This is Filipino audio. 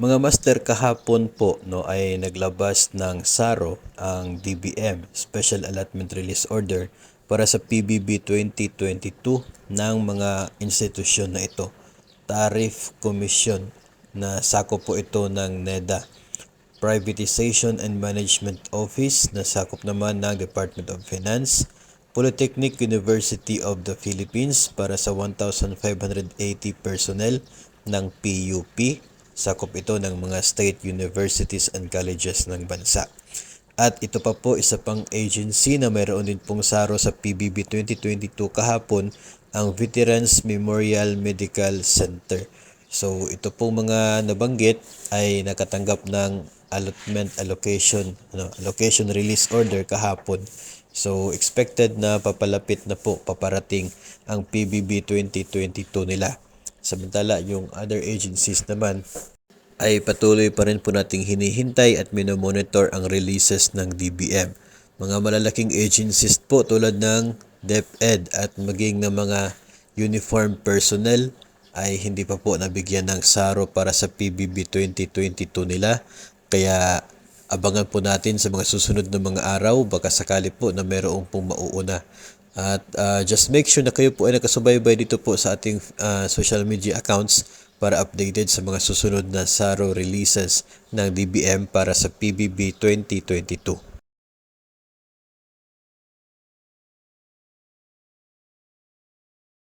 Mga master, kahapon po no ay naglabas ng SARO ang DBM, Special Allotment Release Order, para sa PBB 2022 ng mga institusyon na ito. Tariff Commission na sakop po ito ng NEDA. Privatization and Management Office na sakop naman ng Department of Finance. Polytechnic University of the Philippines para sa 1,580 personnel ng PUP. Sakop ito ng mga state universities and colleges ng bansa. At ito pa po, isa pang agency na mayroon din pong SARO sa PBB 2022 kahapon, ang Veterans Memorial Medical Center. So ito pong mga nabanggit ay nakatanggap ng allocation release order kahapon. So expected na papalapit na po, paparating ang PBB 2022 nila. Samantala yung other agencies naman ay patuloy pa rin po nating hinihintay at minomonitor ang releases ng DBM. Mga malalaking agencies po tulad ng DepEd at maging ng mga uniform personnel ay hindi pa po nabigyan ng SARO para sa PBB 2022 nila. Kaya abangan po natin sa mga susunod na mga araw, baka sakali po na mayroong pong mauuna. At just make sure na kayo po ay nakasubaybay dito po sa ating social media accounts para updated sa mga susunod na SARO releases ng DBM para sa PBB 2022.